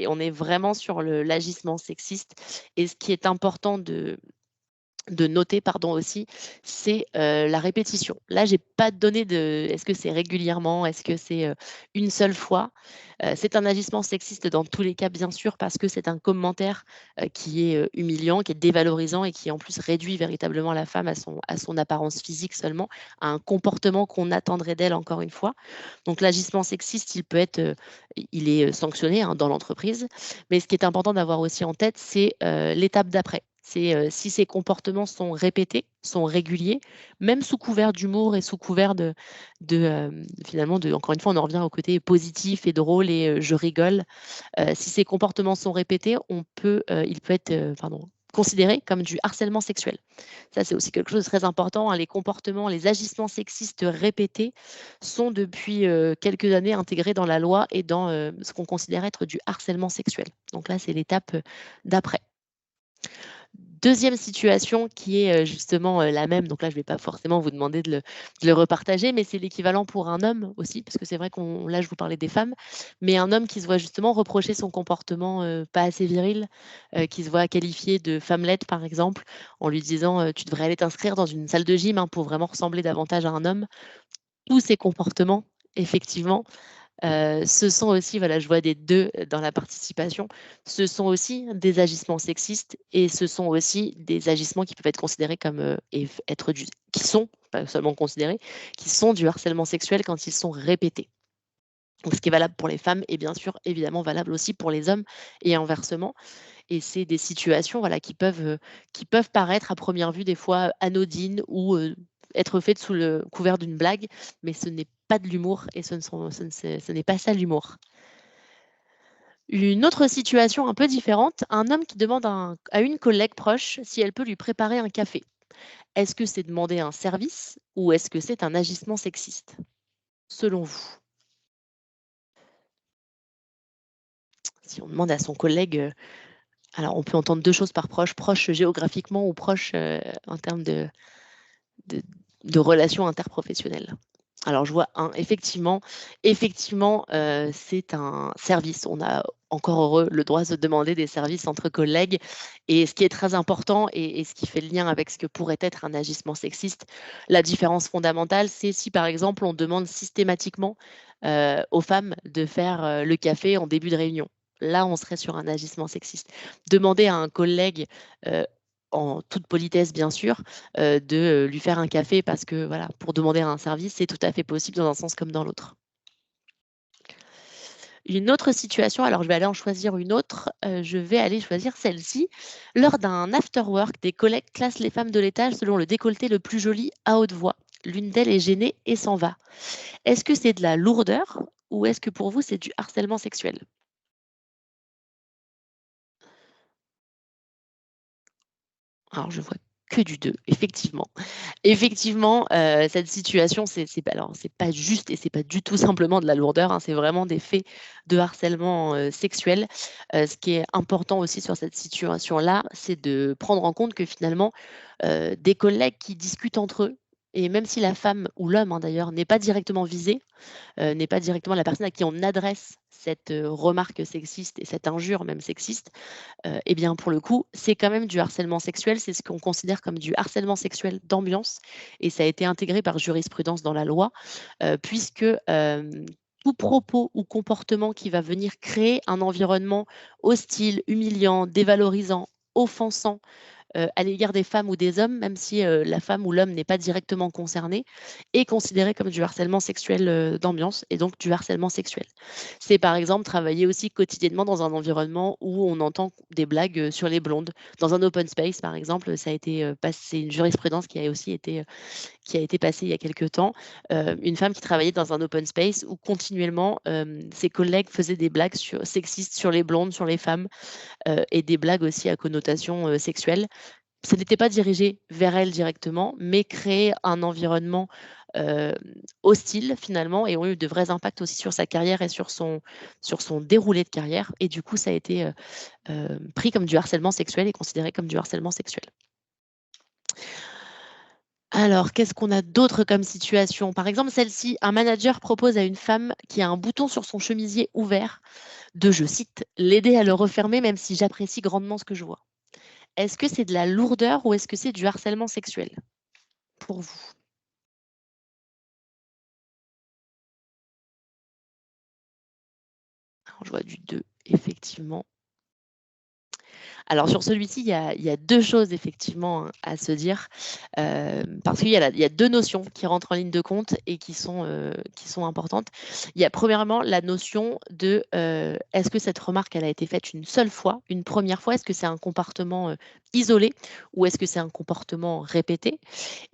on est vraiment sur l'agissement sexiste et ce qui est important de noter pardon aussi, c'est, la répétition. Là, j'ai pas donné de est-ce que c'est régulièrement? Est-ce que c'est, une seule fois? C'est un agissement sexiste dans tous les cas, bien sûr, parce que c'est un commentaire, qui est, humiliant, qui est dévalorisant et qui, en plus, réduit véritablement la femme à son apparence physique seulement, à un comportement qu'on attendrait d'elle, encore une fois. Donc l'agissement sexiste, il est, sanctionné, hein, dans l'entreprise. Mais ce qui est important d'avoir aussi en tête, c'est, l'étape d'après. C'est, si ces comportements sont répétés, sont réguliers, même sous couvert d'humour et sous couvert finalement encore une fois, on en revient au côté positif et drôle et je rigole. Si ces comportements sont répétés, il peut être, considéré comme du harcèlement sexuel. Ça, c'est aussi quelque chose de très important, hein. Les comportements, les agissements sexistes répétés sont depuis, quelques années intégrés dans la loi et dans, ce qu'on considère être du harcèlement sexuel. Donc là, c'est l'étape, d'après. Deuxième situation qui est, justement, la même, donc là, je ne vais pas forcément vous demander de le repartager, mais c'est l'équivalent pour un homme aussi, parce que c'est vrai là, je vous parlais des femmes, mais un homme qui se voit justement reprocher son comportement, pas assez viril, qui se voit qualifié de femmelette, par exemple, en lui disant, «Tu devrais aller t'inscrire dans une salle de gym, hein, pour vraiment ressembler davantage à un homme». Tous ces comportements, effectivement, ce sont aussi, voilà, je vois des 2 dans la participation, ce sont aussi des agissements sexistes et ce sont aussi des agissements qui peuvent être considérés comme, et f être du qui sont, pas seulement considérés, qui sont du harcèlement sexuel quand ils sont répétés. Donc ce qui est valable pour les femmes est bien sûr évidemment valable aussi pour les hommes et inversement et c'est des situations, voilà, qui peuvent paraître à première vue des fois anodines ou, être faites sous le couvert d'une blague, mais ce n'est pas de l'humour et ce n'est pas ça l'humour. Une autre situation un peu différente, un homme qui demande à une collègue proche si elle peut lui préparer un café. Est-ce que c'est demander un service ou est-ce que c'est un agissement sexiste, selon vous? Si on demande à son collègue, alors on peut entendre 2 choses par proche, proche géographiquement ou proche, en termes de de relations interprofessionnelles. Alors je vois un effectivement, c'est un service. On a, encore heureux, le droit de se demander des services entre collègues et ce qui est très important et ce qui fait le lien avec ce que pourrait être un agissement sexiste, la différence fondamentale, c'est si, par exemple, on demande systématiquement, aux femmes de faire, le café en début de réunion. Là, on serait sur un agissement sexiste. Demander à un collègue, heu, en toute politesse bien sûr, de, lui faire un café parce que voilà, pour demander un service, c'est tout à fait possible dans un sens comme dans l'autre. Une autre situation, alors je vais aller en choisir une autre, je vais aller choisir celle-ci. Lors d'un after work, des collègues classent les femmes de l'étage selon le décolleté le plus joli à haute voix. L'une d'elles est gênée et s'en va. Est-ce que c'est de la lourdeur ou est-ce que pour vous c'est du harcèlement sexuel? Alors je vois que du 2, effectivement. Effectivement, cette situation, c'est pas juste et c'est pas du tout simplement de la lourdeur, hein, c'est vraiment des faits de harcèlement, sexuel. Ce qui est important aussi sur cette situation-là, c'est de prendre en compte que finalement, des collègues qui discutent entre eux et même si la femme ou l'homme, hein, d'ailleurs, n'est pas directement visé, n'est pas directement la personne à qui on adresse cette, remarque sexiste et cette injure même sexiste, et bien, pour le coup, c'est quand même du harcèlement sexuel. C'est ce qu'on considère comme du harcèlement sexuel d'ambiance et ça a été intégré par jurisprudence dans la loi, puisque, tout propos ou comportement qui va venir créer un environnement hostile, humiliant, dévalorisant, offensant, à l'égard des femmes ou des hommes, même si, la femme ou l'homme n'est pas directement concerné, est considéré comme du harcèlement sexuel, d'ambiance et donc du harcèlement sexuel. C'est par exemple travailler aussi quotidiennement dans un environnement où on entend des blagues, sur les blondes. Dans un open space par exemple, ça a été, c'est une jurisprudence qui a été passée il y a quelque temps. Une femme qui travaillait dans un open space où continuellement, ses collègues faisaient des blagues sexistes sur les blondes, sur les femmes, et des blagues aussi à connotation, sexuelle. Ça n'était pas dirigé vers elle directement, mais créer un environnement, hem, hostile finalement et ont eu de vrais impacts aussi sur sa carrière et sur son déroulé de carrière et du coup ça a été, pris comme du harcèlement sexuel et considéré comme du harcèlement sexuel. Alors qu'est-ce qu'on a d'autre comme situation? Par exemple celle-ci, un manager propose à une femme qui a un bouton sur son chemisier ouvert de, je cite: «L'aider à le refermer même si j'apprécie grandement ce que je vois». Est-ce que c'est de la lourdeur ou est-ce que c'est du harcèlement sexuel pour vous? Alors je vois du 2 effectivement. Alors sur celui-ci, il y a 2 choses effectivement, hein, à se dire, parce qu'il y a 2 notions qui rentrent en ligne de compte et qui sont importantes. Il y a premièrement la notion de, est-ce que cette remarque, elle a été faite une seule fois, une première fois? Est-ce que c'est un comportement, isolé ou est-ce que c'est un comportement répété?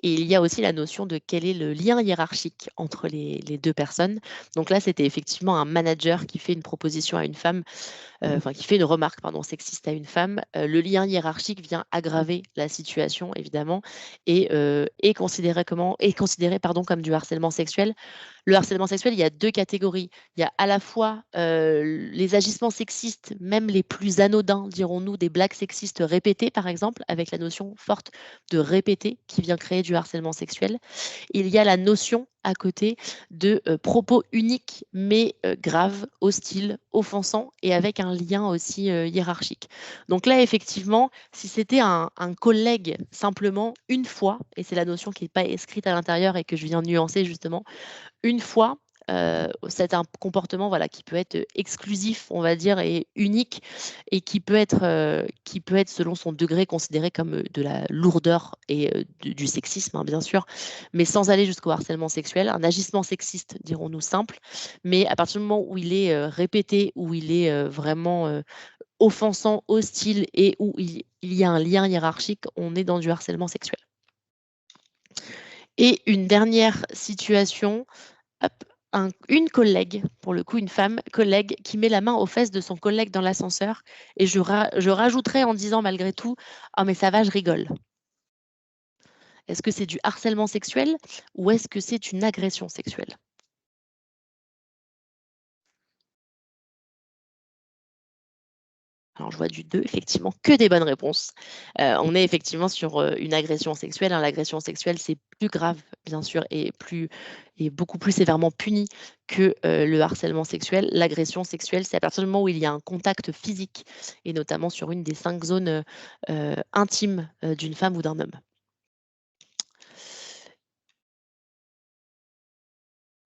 Et il y a aussi la notion de quel est le lien hiérarchique entre les 2 personnes. Donc là, c'était effectivement un manager qui fait une proposition à une femme, enfin qui fait une remarque pardon, sexiste à une femme, le lien hiérarchique vient aggraver la situation évidemment et est considéré pardon comme du harcèlement sexuel. Le harcèlement sexuel, il y a 2 catégories. Il y a à la fois, les agissements sexistes, même les plus anodins, dirons-nous, des blagues sexistes répétées par exemple, avec la notion forte de répéter qui vient créer du harcèlement sexuel. Il y a la notion à côté de, propos uniques mais, graves, hostiles, offensants et avec un lien aussi, hiérarchique. Donc là, effectivement, si c'était un collègue simplement une fois et c'est la notion qui est pas écrite à l'intérieur et que je viens nuancer justement, une fois, c'est un comportement, voilà, qui peut être, exclusif, on va dire et unique et qui peut être selon son degré considéré comme, de la lourdeur et du sexisme, hein, bien sûr, mais sans aller jusqu'au harcèlement sexuel. Un agissement sexiste, dirons-nous simple, mais à partir du moment où il est, répété, où il est, vraiment, offensant, hostile et où il y a un lien hiérarchique, on est dans du harcèlement sexuel. Et une dernière situation, hop. une collègue, pour le coup, une femme collègue, qui met la main aux fesses de son collègue dans l'ascenseur. Et je rajouterais en disant malgré tout, «Oh mais ça va, je rigole». Est-ce que c'est du harcèlement sexuel ou est-ce que c'est une agression sexuelle? Alors je vois du 2, effectivement, que des bonnes réponses. On est effectivement sur, une agression sexuelle, hein. L'agression sexuelle, c'est plus grave, bien sûr, et beaucoup plus sévèrement puni que, le harcèlement sexuel. L'agression sexuelle, c'est à partir du moment où il y a un contact physique et notamment sur une des 5 zones, intimes, d'une femme ou d'un homme.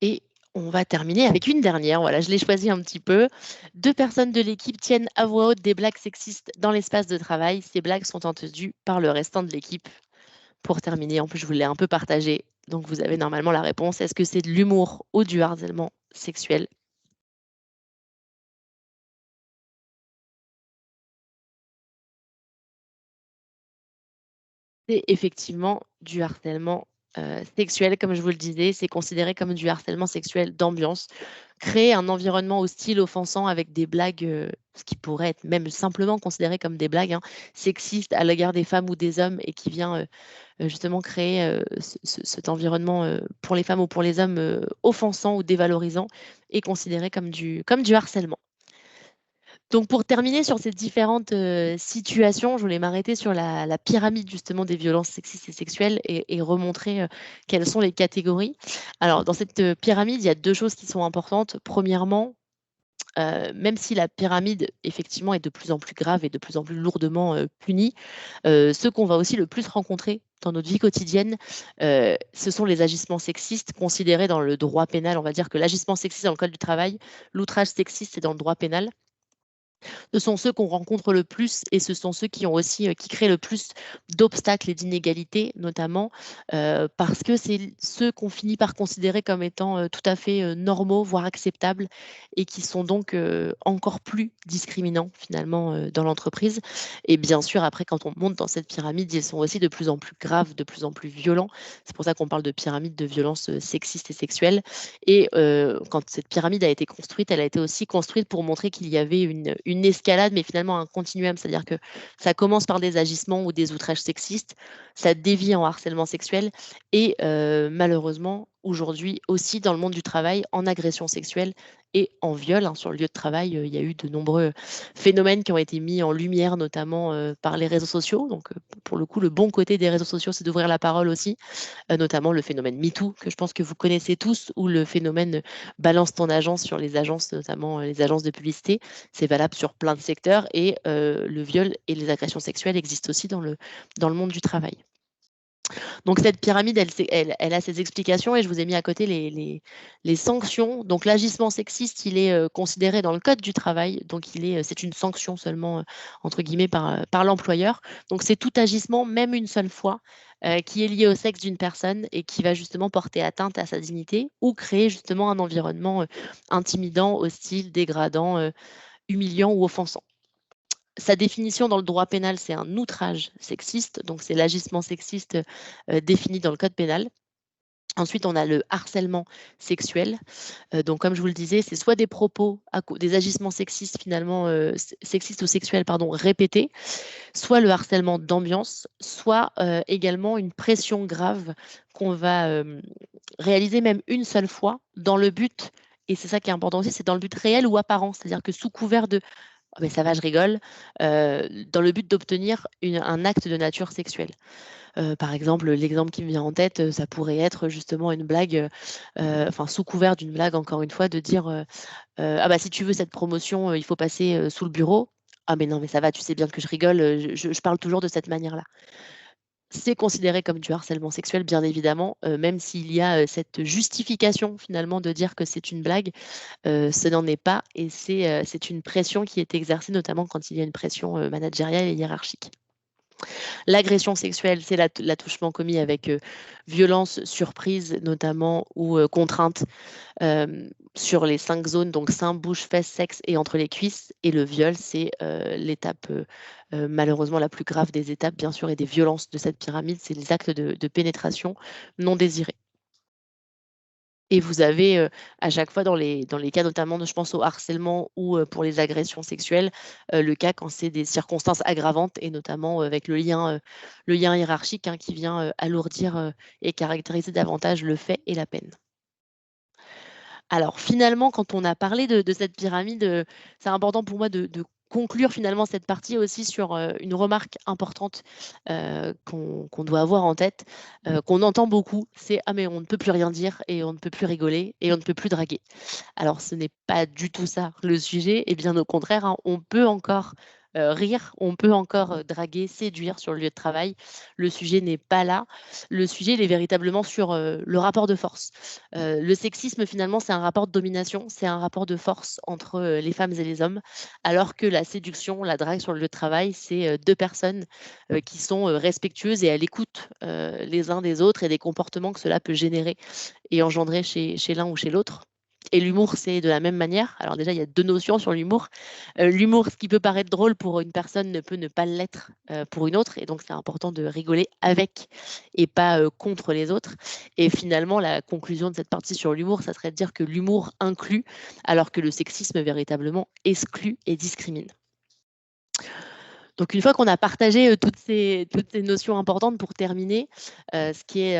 Et on va terminer avec une dernière, voilà, je l'ai choisie un petit peu. 2 personnes de l'équipe tiennent à voix haute des blagues sexistes dans l'espace de travail. Ces blagues sont entendues par le restant de l'équipe. Pour terminer, en plus, je vous l'ai un peu partagé, donc vous avez normalement la réponse. Est-ce que c'est de l'humour ou du harcèlement sexuel? C'est effectivement du harcèlement, sexuel, comme je vous le disais. C'est considéré comme du harcèlement sexuel d'ambiance. Créer un environnement hostile, offensant avec des blagues, ce qui pourrait être même simplement considéré comme des blagues, hein, sexistes à l'égard des femmes ou des hommes et qui vient, justement créer, cet environnement, pour les femmes ou pour les hommes, offensant ou dévalorisant est considéré comme du harcèlement. Donc pour terminer sur ces différentes, situations, je voulais m'arrêter sur la pyramide justement des violences sexistes et sexuelles et remontrer, quelles sont les catégories. Alors dans cette, pyramide, il y a 2 choses qui sont importantes. Premièrement, même si la pyramide effectivement est de plus en plus grave et de plus en plus lourdement, punie, ceux qu'on va aussi le plus rencontrer dans notre vie quotidienne, ce sont les agissements sexistes considérés dans le droit pénal. On va dire que l'agissement sexiste dans le code du travail, l'outrage sexiste, c'est dans le droit pénal. Ce sont ceux qu'on rencontre le plus et ce sont ceux qui ont aussi, qui créent le plus d'obstacles et d'inégalités notamment, parce que c'est ceux qu'on finit par considérer comme étant, tout à fait, normaux, voire acceptables et qui sont donc, encore plus discriminants finalement, dans l'entreprise et bien sûr après quand on monte dans cette pyramide, ils sont aussi de plus en plus graves, de plus en plus violents. C'est pour ça qu'on parle de pyramide de violence, sexistes et sexuelles et quand cette pyramide a été construite, elle a été aussi construite pour montrer qu'il y avait une escalade, mais finalement un continuum. C'est-à-dire que ça commence par des agissements ou des outrages sexistes, ça dévie en harcèlement sexuel et malheureusement, aujourd'hui aussi dans le monde du travail, en agression sexuelle et en viol, hein. Sur le lieu de travail, il y a eu de nombreux phénomènes qui ont été mis en lumière, notamment, par les réseaux sociaux. Donc, pour le coup, le bon côté des réseaux sociaux, c'est d'ouvrir la parole aussi notamment le phénomène MeToo, que je pense que vous connaissez tous, ou le phénomène balance ton agence sur les agences, notamment les agences de publicité. C'est valable sur plein de secteurs et le viol et les agressions sexuelles existent aussi dans le monde du travail. Donc cette pyramide, elle a ses explications et je vous ai mis à côté les sanctions. Donc l'agissement sexiste, il est, considéré dans le code du travail, donc c'est une sanction seulement, entre guillemets par l'employeur. Donc c'est tout agissement, même une seule fois, qui est lié au sexe d'une personne et qui va justement porter atteinte à sa dignité ou créer justement un environnement, intimidant, hostile, dégradant, humiliant ou offensant. Sa définition dans le droit pénal, c'est un outrage sexiste, donc c'est l'agissement sexiste, défini dans le code pénal. Ensuite, on a le harcèlement sexuel, donc comme je vous le disais, c'est soit des propos des agissements sexistes finalement, sexistes ou sexuels pardon, répétés, soit le harcèlement d'ambiance, soit, également une pression grave qu'on va, réaliser même une seule fois dans le but et c'est ça qui est important aussi, c'est dans le but réel ou apparent. C'est-à-dire que sous couvert de «Oh mais ça va, je rigole», dans le but d'obtenir un acte de nature sexuelle. Par exemple, l'exemple qui me vient en tête, ça pourrait être justement une blague, enfin sous couvert d'une blague encore une fois de dire, «Ah bah si tu veux cette promotion, il faut passer, sous le bureau». «Ah mais non, mais ça va, tu sais bien que je rigole, je parle toujours de cette manière-là». C'est considéré comme du harcèlement sexuel, bien évidemment, même s'il y a, cette justification finalement de dire que c'est une blague, ce n'en est pas et c'est une pression qui est exercée notamment quand il y a une pression, managériale et hiérarchique. L'agression sexuelle, c'est l'attouchement commis avec, violence, surprise notamment ou, contrainte, sur les 5 zones, donc sein, bouche, fesses, sexe et entre les cuisses et le viol, c'est, l'étape, malheureusement la plus grave des étapes bien sûr et des violences de cette pyramide, c'est les actes de pénétration non désirés. Et vous avez à chaque fois dans les cas notamment, je pense au harcèlement ou pour les agressions sexuelles, le cas quand c'est des circonstances aggravantes et notamment avec le lien hiérarchique, hein, qui vient alourdir et caractériser davantage le fait et la peine. Alors finalement, quand on a parlé de cette pyramide, c'est important pour moi de conclure finalement cette partie aussi sur une remarque importante qu'on doit avoir en tête, qu'on entend beaucoup, c'est: «Ah mais on ne peut plus rien dire et on ne peut plus rigoler et on ne peut plus draguer». Alors ce n'est pas du tout ça le sujet et bien au contraire, hein, on peut encore rire, on peut encore draguer, séduire sur le lieu de travail. Le sujet n'est pas là. Le sujet, il est véritablement sur le rapport de force. Le sexisme, finalement, c'est un rapport de domination, c'est un rapport de force entre les femmes et les hommes, alors que la séduction, la drague sur le lieu de travail, c'est deux personnes qui sont respectueuses et à l'écoute les uns des autres et des comportements que cela peut générer et engendrer chez l'un ou chez l'autre. Et l'humour, c'est de la même manière. Alors déjà, il y a 2 notions sur l'humour. L'humour, ce qui peut paraître drôle pour une personne ne peut ne pas l'être, pour une autre et donc c'est important de rigoler avec et pas, contre les autres et finalement la conclusion de cette partie sur l'humour, ça serait de dire que l'humour inclut, alors que le sexisme véritablement exclut et discrimine. Donc une fois qu'on a partagé, toutes ces notions importantes pour terminer, ce qui est,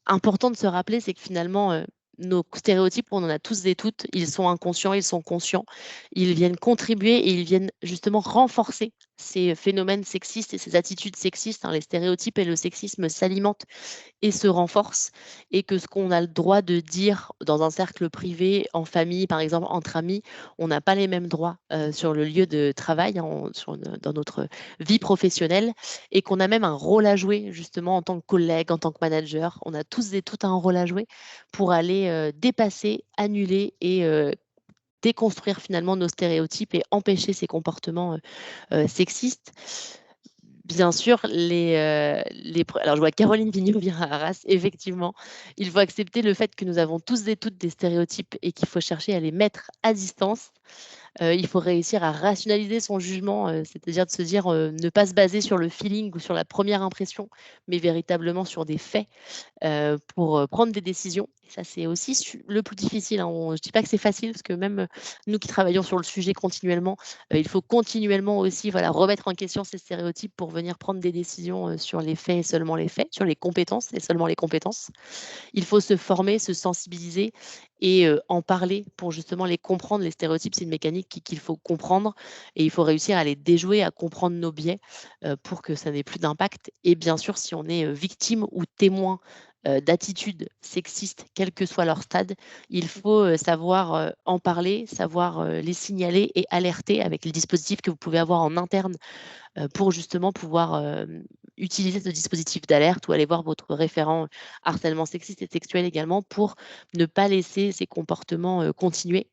important de se rappeler, c'est que finalement, nos stéréotypes, on en a tous et toutes, ils sont inconscients, ils sont conscients. Ils viennent contribuer et ils viennent justement renforcer ces phénomènes sexistes et ces attitudes sexistes, hein. Les stéréotypes et le sexisme s'alimentent et se renforce et que ce qu'on a le droit de dire dans un cercle privé, en famille, par exemple entre amis, on n'a pas les mêmes droits sur le lieu de travail, dans notre vie professionnelle et qu'on a même un rôle à jouer justement en tant que collègue, en tant que manager. On a tous et toutes un rôle à jouer pour aller dépasser, annuler et déconstruire finalement nos stéréotypes et empêcher ces comportements sexistes. Bien sûr, alors je vois Caroline Vigneault-Vira-Arras, effectivement, il faut accepter le fait que nous avons tous et toutes des stéréotypes et qu'il faut chercher à les mettre à distance. Il faut réussir à rationaliser son jugement, c'est-à-dire de se dire, ne pas se baser sur le feeling ou sur la première impression, mais véritablement sur des faits pour prendre des décisions. Et ça, c'est aussi le plus difficile, hein. Je ne dis pas que c'est facile, parce que même nous qui travaillons sur le sujet continuellement, il faut continuellement aussi voilà, remettre en question ces stéréotypes pour venir prendre des décisions sur les faits et seulement les faits, sur les compétences et seulement les compétences. Il faut se former, se sensibiliser et en parler pour justement les comprendre. Les stéréotypes, c'est une mécanique qu'il faut comprendre et il faut réussir à les déjouer, à comprendre nos biais pour que ça n'ait plus d'impact. Et bien sûr, si on est victime ou témoin d'attitudes sexistes, quel que soit leur stade, il faut savoir en parler, savoir les signaler et alerter avec les dispositifs que vous pouvez avoir en interne pour justement pouvoir utiliser ce dispositif d'alerte ou aller voir votre référent harcèlement sexiste et sexuel également pour ne pas laisser ces comportements continuer.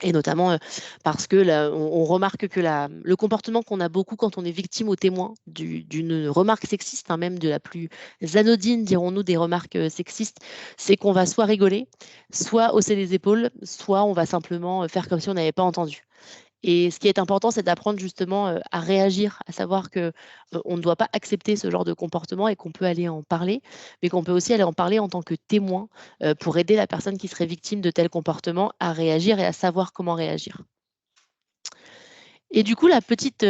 Et notamment parce que on remarque que le comportement qu'on a beaucoup quand on est victime ou témoin d'une remarque sexiste, hein, même de la plus anodine, dirons-nous, des remarques sexistes, c'est qu'on va soit rigoler, soit hausser les épaules, soit on va simplement faire comme si on n'avait pas entendu. Et ce qui est important, c'est d'apprendre justement à réagir, à savoir que on ne doit pas accepter ce genre de comportement et qu'on peut aller en parler, mais qu'on peut aussi aller en parler en tant que témoin pour aider la personne qui serait victime de tel comportement à réagir et à savoir comment réagir. Et du coup, la petite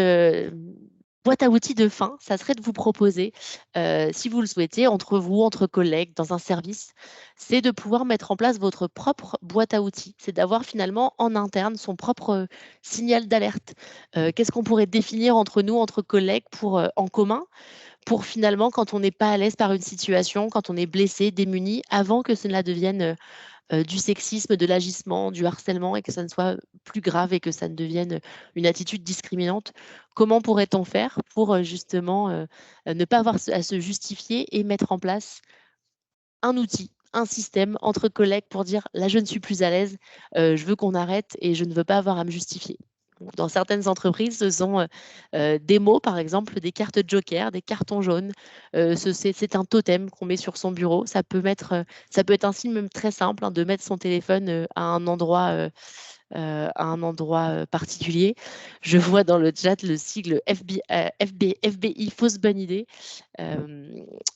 boîte à outils de fin, ça serait de vous proposer, si vous le souhaitez, entre vous, entre collègues, dans un service, c'est de pouvoir mettre en place votre propre boîte à outils. C'est d'avoir finalement en interne son propre signal d'alerte. Qu'est-ce qu'on pourrait définir entre nous, entre collègues, pour, en commun, pour finalement, quand on n'est pas à l'aise par une situation, quand on est blessé, démuni, avant que cela devienne du sexisme, de l'agissement, du harcèlement et que ça ne soit plus grave et que ça ne devienne une attitude discriminante. Comment pourrait-on faire pour justement ne pas avoir à se justifier et mettre en place un outil, un système entre collègues pour dire là je ne suis plus à l'aise, je veux qu'on arrête et je ne veux pas avoir à me justifier. Dans certaines entreprises, ce sont des mots, par exemple, des cartes joker, des cartons jaunes. C'est un totem qu'on met sur son bureau. Ça peut être un signe même très simple, hein, de mettre son téléphone à un endroit particulier. Je vois dans le chat le sigle FBI, fausse bonne idée.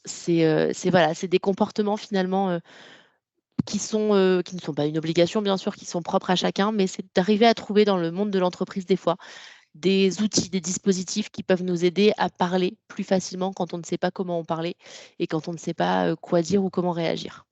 C'est voilà, c'est des comportements finalement qui ne sont pas une obligation, bien sûr, qui sont propres à chacun, mais c'est d'arriver à trouver dans le monde de l'entreprise, des fois, des outils, des dispositifs qui peuvent nous aider à parler plus facilement quand on ne sait pas comment en parler et quand on ne sait pas quoi dire ou comment réagir.